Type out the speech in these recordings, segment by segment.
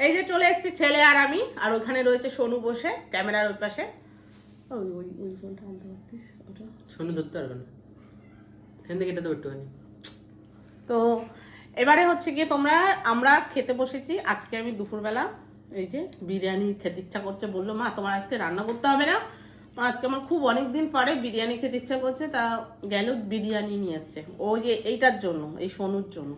এই যে চলে এসেছি ছেলে আর আমি, আর ওখানে রয়েছে সোনু বসে ক্যামেরার ওই পাশে। ওই ওই ওই ফোনটা আনতে পারতিস, ওটা সোনু ধরতে পারবে না, ফ্যান থেকে এটা তো একটুখানি। তো এবারে হচ্ছে গিয়ে আমরা খেতে বসেছি। আজকে আমি দুপুরবেলা এই যে বিরিয়ানি খেতে ইচ্ছা করছে, বললো মা তোমার আজকে রান্না করতে হবে না, মা আজকে আমার খুব অনেক দিন পরে বিরিয়ানি খেতে ইচ্ছা করছে। তা গেল বিরিয়ানি নিয়ে এসছে ওই যে এইটার জন্য, এই সোনুর জন্য।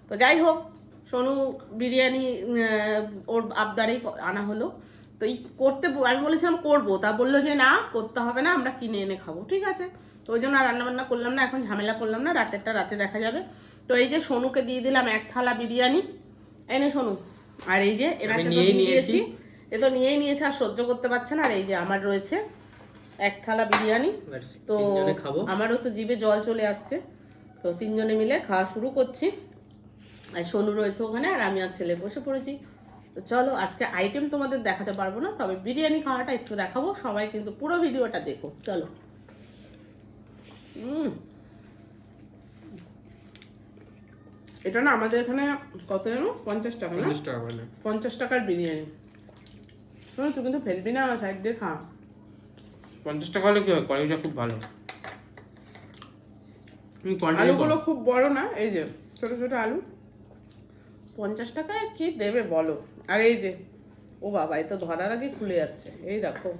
তো যাই হোক, সোনু বিরিয়ানি ওর আবদারেই আনা হলো। তো এই করতে আমি বলেছিলাম করবো, তা বললো যে না করতে হবে না, আমরা কিনে এনে খাবো। ঠিক আছে, তো ওই জন্য আর রান্নাবান্না করলাম না, এখন ঝামেলা করলাম না, রাতেরটা রাতে দেখা যাবে। তো এই যে সোনুকে দিয়ে দিলাম এক থালা বিরিয়ানি, এনে সোনু। আর এই যে এনাকে তো দিয়ে দিয়েছি, এ তো নিয়েই নিয়েছে, আর সহ্য করতে পারছে না। আর এই যে আমার রয়েছে এক থালা বিরিয়ানি। তো আমারও তো জিভে জল চলে আসছে। তো তিনজনে মিলে খাওয়া শুরু করছি। আর সোনু রয়েছে ওখানে, আর আমি আর ছেলে বসে পড়েছি। তো চলো, আজকে আইটেম তোমাদের দেখাতে পারবো না, তবে বিরিয়ানি খাওয়াটা একটু দেখাবো। সবাই কিন্তু পুরো ভিডিওটা দেখো, চলো। এটা না আমাদের এখানে কত জানো, 50 টাকা না? 50 টাকার বিরিয়ানি। শোনো, তুই কিন্তু ফেলবি না, সাইড দিয়ে খা। 50 টাকা হলে কি হয়, কোয়ালিটিটা খুব ভালো। আলুগুলো খুব বড় না, এই যে ছোট ছোট আলু। 50 টাকায় কি দেবে বলো? আর এই যে ও বাবা, এই তো ধরার আগে খুলে যাচ্ছে। এই দেখো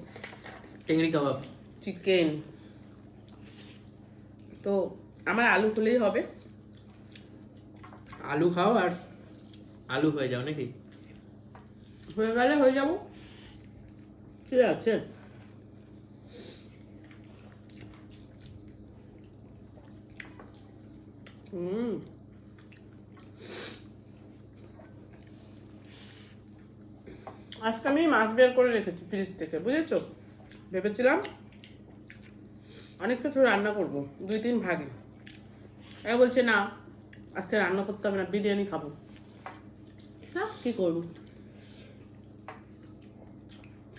টেংরি কাবাব, চিকেন। তো আমার আলু হলেই হবে। আলু খাও আর আলু হয়ে যাও নাকি? হয়ে গেলে হয়ে যাবো, ঠিক আছে। আজকে আমি মাছ বের করে রেখেছি ফ্রিজ থেকে, বুঝেছো? ভেবেছিলাম অনেক কিছু রান্না করবো, 2-3 ভাগে। এরা বলছে না আজকে রান্না করতে হবে না, বিরিয়ানি খাবো। না, কি করবো?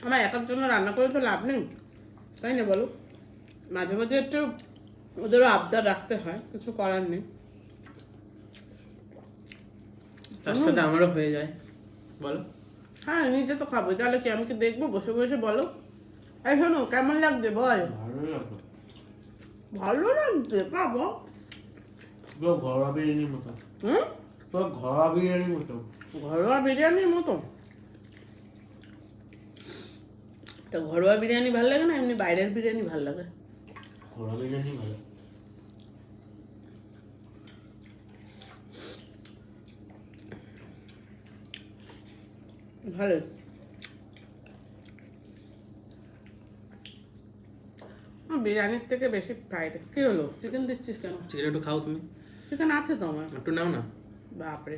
আমার একার জন্য রান্না করে তো লাভ নেই, তাই না বলো? মাঝে মাঝে একটু ওদেরও আবদার রাখতে হয়, কিছু করার নেই। তার সাথে আমারও হয়ে যায়, বলো। হ্যাঁ, নিজে তো খাবো, তাহলে কি আমি কি দেখবো বসে বসে? বলো। এই শোনো, কেমন লাগছে বল? ভালো লাগছে বাবা, ঘরোয়া বিরিয়ানির মতো। ঘরোয়া বিরিয়ানির মতো, ঘরোয়া বিরিয়ানির মতো। তো ঘরোয়া বিরিয়ানি ভালো লাগে না এমনি বাইরের বিরিয়ানি ভালো লাগে? ঘরোয়া বিরিয়ানি ভালো। ভালো। বিরিয়ানির থেকে বেশি ফ্রাইড। কি হলো, চিকেন দিচ্ছিস কেন? চিকেন একটু খাও তুমি। চিকেন আছে তো আমার, একটু নাও না। বাপরে।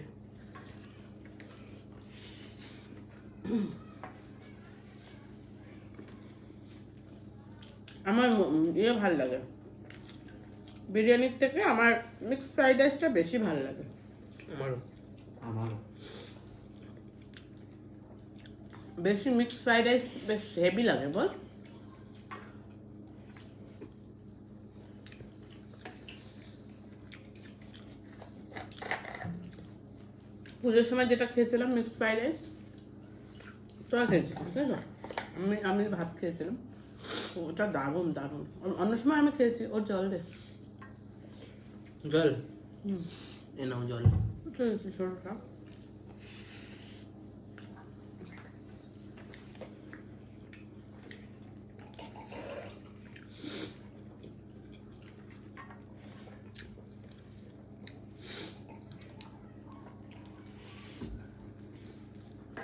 আমার ইয়ে ভাল লাগে বিরিয়ানির থেকে, আমার মিক্সড ফ্রাইড রাইসটা বেশি ভালো লাগে। আমারও বেশি মিক্সড ফ্রাইড রাইস বেশ হেভি লাগে বল। পুজোর সময় যেটা খেয়েছিলাম মিক্সড ফ্রাইড রাইস, তোরা খেয়েছিলিস তাই তো? আমি ভাত খেয়েছিলাম, ওটা দারুণ দারুণ। অন্য সময় আমি খেয়েছি। ওর জল দে, জল। এ নাও জল। খেয়েছি ছোটটা।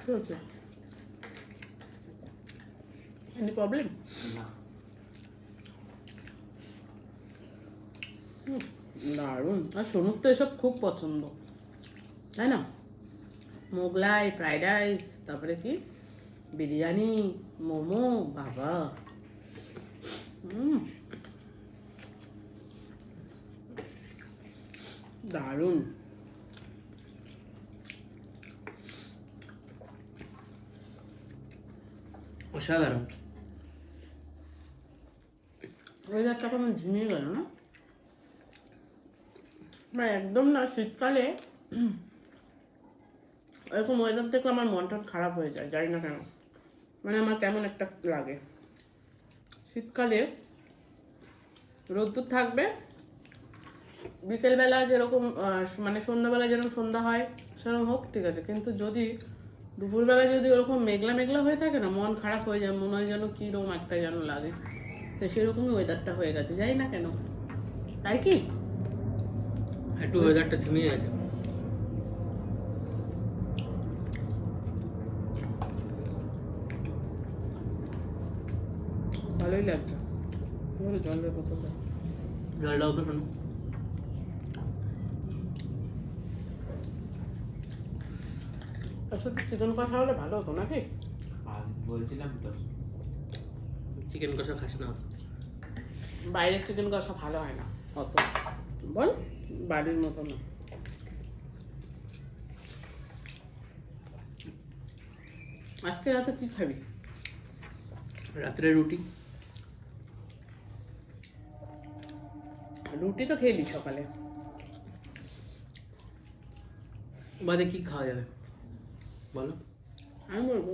কি হচ্ছে? Any problem? না, দারুণ। আর সোনুর তো এসব খুব পছন্দ, তাই না? মোগলাই, ফ্রাইড রাইস, তারপরে কি বিরিয়ানি, মোমো, বাবা। দারুণ। অসাধারণ। ওয়েদারটা কেমন ঝিমিয়ে গেল না? একদম না, শীতকালে এরকম ওয়েদার দেখলে আমার মনটা খারাপ হয়ে যায়, জানি না কেন, মানে আমার কেমন একটা লাগে। শীতকালে রোদ্দুর থাকবে, বিকেলবেলা যেরকম মানে সন্ধ্যাবেলা যেরকম সন্ধ্যা হয় সেরকম হোক, ঠিক আছে, কিন্তু যদি দুপুরবেলা যদি ওরকম মেঘলা মেঘলা হয়ে থাকে না, মন খারাপ হয়ে যায়, মনে হয় যেন কীরকম একটা যেন লাগে। তো সেরকমই ওয়েদারটা হয়ে গেছে, জানি না কেন, তাই কি? একটু ওয়েদারটা থেমে গেছে। ভালোই লাগছে। বলো জলের বোতলটা। জলটাও তো শোনো। তার সাথে চিকেন কষা হলে ভালো হতো নাকি? বলছিলাম তো। চিকেন কষা খাস না? বাইরের চিকেন কষা ভালো হয় না অত, বল, বাড়ির মতো না। আজকে রাতে কি খাবি? রাত্রে রুটি। রুটি তো খেলি সকালে। বাদে কি খাওয়া যাবে বলো? আমি বলবো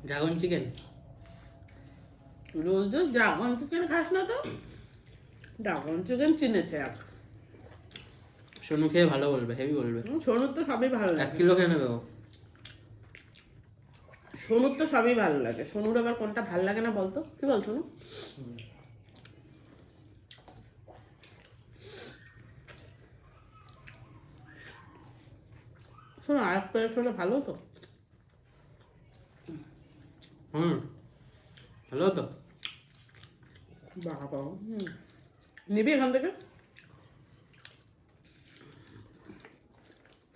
ড্রাগন চিকেন। রোজ রোজ ড্রাগন চিকেন খাস না তো? ড্রাগন চিকেন চিনেছে এক সোনু খেয়ে ভালো বলবে, হেভি বলবে। সোনুর তো সবই ভালো 1 লাগে। কিলো খেয়ে নেবে ও। সোনুর তো সবই ভালো লাগে। সোনুর আবার কোনটা ভালো লাগে না বলতো? কি বল সোনু? শোনো, আর এক প্লেট হলে ভালো হতো। ভালো তো। বাবা, নিবি এখান থেকে?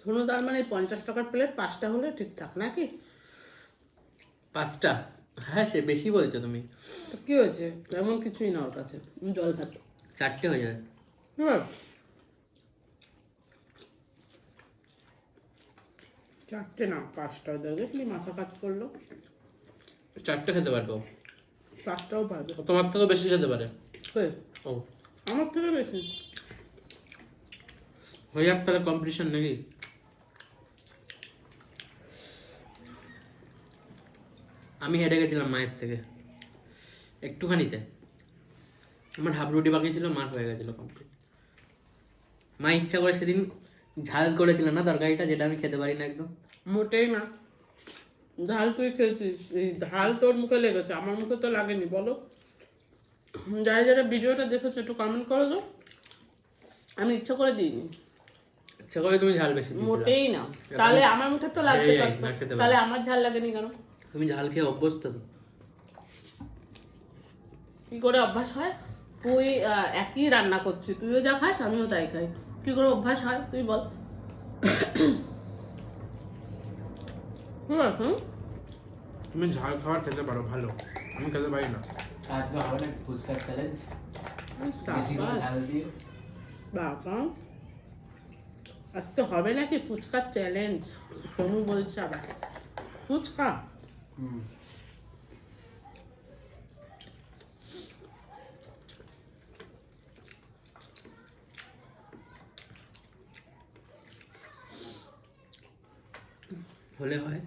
শোনো, তার মানে 50 টাকার প্লেট 5টা হলে ঠিকঠাক নাকি? 5টা? হ্যাঁ, সে বেশি বলছো তুমি। তো কি হয়েছে? এমন কিছুই না ওর কাছে। জল ভাত 4টে হয়ে যাবে। এবার 4টে না 5টা দেখলি মাথা কাজ করলো। 4টে খেতে পারবো। 5টাও পারবে। ও তোমার থেকেও বেশি খেতে পারে। কে? ও আমার থেকে বেশি। হয়ে যাক তাহলে কম্পিটিশন নাকি? আমি হেরে গেছিলাম মায়ের থেকে একটুখানিতে। আমার হাফ রুটি বাকি ছিল, মার হয়ে গেছিল কমপ্লিট। মা ইচ্ছা করে সেদিন ঝাল করেছিল না তরকারিটা, যেটা আমি খেতে পারি না একদম। মোটেই না। ঝাল তুই খেয়েছিস, এই ঝাল তোর মুখে লেগেছে, আমার মুখে তো লাগেনি, বলো? যারা যারা ভিডিওটা দেখেছো একটু কমেন্ট করো তো। আমি ইচ্ছা করে দিইনি, ইচ্ছা করে তুমি ঝাল বেশি দিয়েছিলে। মোটেই না। তাহলে আমার মুখে তো লাগতে এই, পারতো, না খেতে পারি। তাহলে আমার ঝাল লাগেনি কেন? তুমি ঝাল খেয়ে অভ্যস্ত তো। কি করে অভ্যাস হয়? তুই একই রান্না করছিস, তুইও যা খাস আমিও তাই খাই, কি করে অভ্যাস হয় তুই বল? হুম, তুমি ঝাল খাবার খেতে পারো ভালো, আমি খেতে পারি না। আজকে হবে না ফুচকার চ্যালেঞ্জ? বেশি করে সাবাস। ঝাল দিয়ে বাবা, আজকে হবে নাকি ফুচকার চ্যালেঞ্জ? সোনু বলছে আবার ফুচকা। হলে হয়।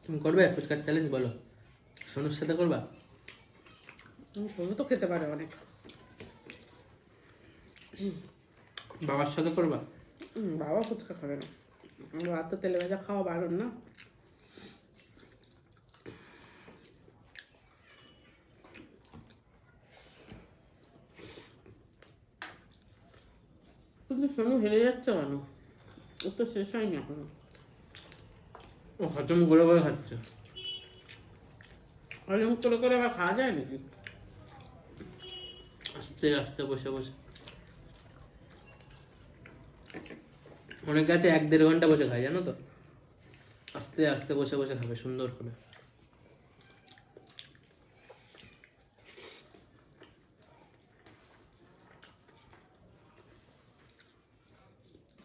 তুমি করবে ফুচকার চ্যালেঞ্জ? বলো, সোনুর সাথে করবা? সোনু তো খেতে পারে অনেক। বাবার সাথে করবা? বাবা ফুচকা খাবে না, বাবা তো তেলে ভাজা খাওয়া বারণ না। কিন্তু সোনু হেরে যাচ্ছে কেন? ও তো শেষ হয়নি এখনো। ও হজম করে করে খাচ্ছে। হজম করে করে আবার খাওয়া যায় নাকি? আস্তে আস্তে বসে বসে। অনেকে আছে 1-1.5 ঘন্টা বসে খায়, জানো তো? আস্তে আস্তে বসে বসে খাবে সুন্দর করে।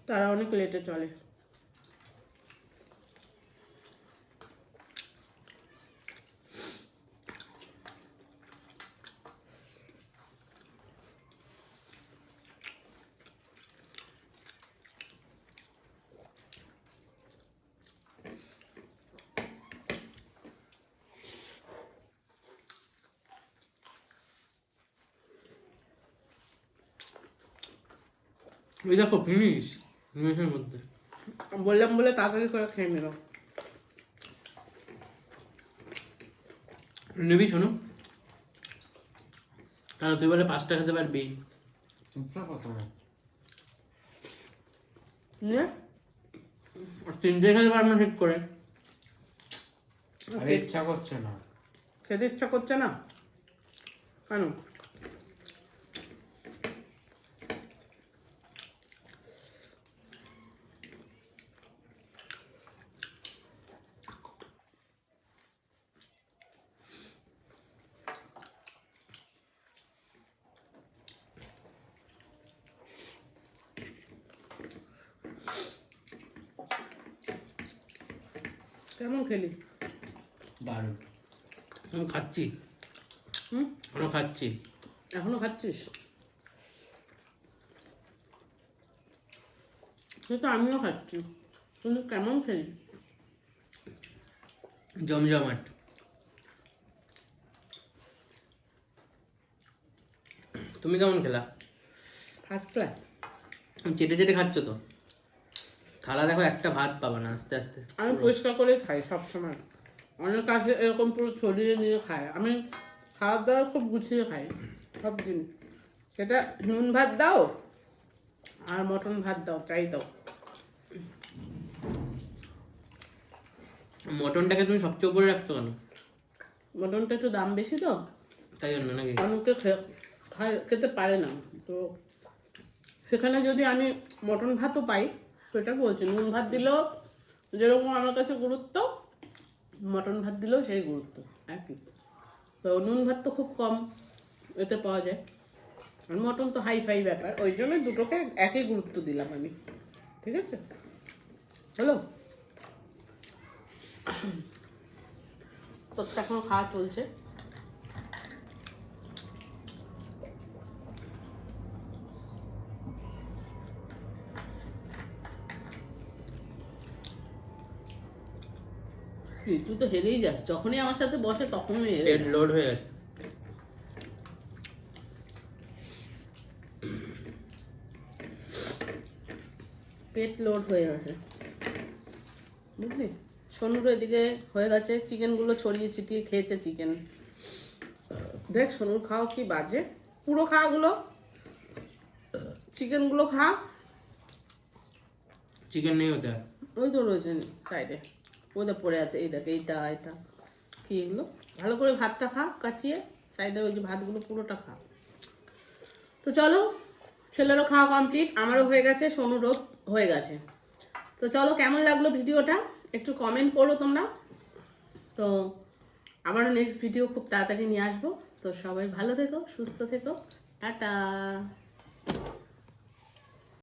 তারা অনেক লেটে চলে। ওই দেখো ফিনিশ ফিনিশের মধ্যে বললাম বলে তাড়াতাড়ি করে খেয়ে নিল। নিবি শোনো, কারণ তুই বলে 5টা খেতে পারবি। চিন্তা করো না। নিয়ে আর 3টে খেতে পারবো না ঠিক করে। আরে ইচ্ছা করছে না। খেতে ইচ্ছা করছে না কেন? কেমন খেলি? দারুণ। আমি খাচ্ছি, হুম, এখনো খাচ্ছি। এখনো খাচ্ছিস? সে তো আমিও খাচ্ছি, কিন্তু কেমন খেলি? জমজমাট। তুমি কেমন খেলা? First class. চেটে চেটে খাচ্ছ তো, থালা দেখো একটা ভাত পাবা না আস্তে আস্তে। আমি পরিষ্কার করে খাই সবসময়। অনেক কাছে এরকম পুরো ছড়িয়ে নিয়ে খায়, আমি খাওয়ার দাওয়া খুব গুছিয়ে খাই সব দিন। সেটা নুন ভাত দাও আর মটন ভাত দাও, চাই দাও। মটনটাকে তুমি সবচেয়ে উপরে রাখছো কেন? মটনটা একটু দাম বেশি তো, তাই জন্য নাকি? অনেকে খেতে পারে না, তো সেখানে যদি আমি মটন ভাতও পাই, সেটা বলছি, নুন ভাত দিলেও যেরকম আমার কাছে গুরুত্ব, মটন ভাত দিলেও সেই গুরুত্ব একই। তো নুন ভাত তো খুব কম এতে পাওয়া যায়, আর মটন তো হাই ফাই ব্যাপার, ওই জন্য দুটোকে একই গুরুত্ব দিলাম আমি। ঠিক আছে, হ্যালো, তোর তো এখনো খাওয়া চলছে। কি, তুই তো হেরেই যাস, যখনই আমার সাথে বসে তখনই হেরে পেট লোড হয়ে গেছে। পেট লোড হয়ে গেছে, বুঝলি? সোনুর এদিকে হয়ে গেছে, চিকেনগুলো ছড়িয়ে ছিটিয়ে খেয়েছে চিকেন। দেখ সোনুর খাওয়া কি বাজে, পুরো খাওয়াগুলো, চিকেনগুলো খা। চিকেন নেই ওটা। ওই তো রয়েছে সাইডে, ওদের পড়ে আছে, এই দেখ, এইটা এটা কি এগুলো। ভালো করে ভাতটা খা কাচিয়ে, সাইডে ওই যে ভাতগুলো পুরোটা খা। তো চলো, ছেলেরও খাওয়া কমপ্লিট, আমারও হয়ে গেছে, সোনুরও হয়ে গেছে। তো চলো, কেমন লাগলো ভিডিওটা একটু কমেন্ট করো তোমরা। তো আবারও নেক্সট ভিডিও খুব তাড়াতাড়ি নিয়ে আসবো। তো সবাই ভালো থেকো, সুস্থ থেকো, টাটা।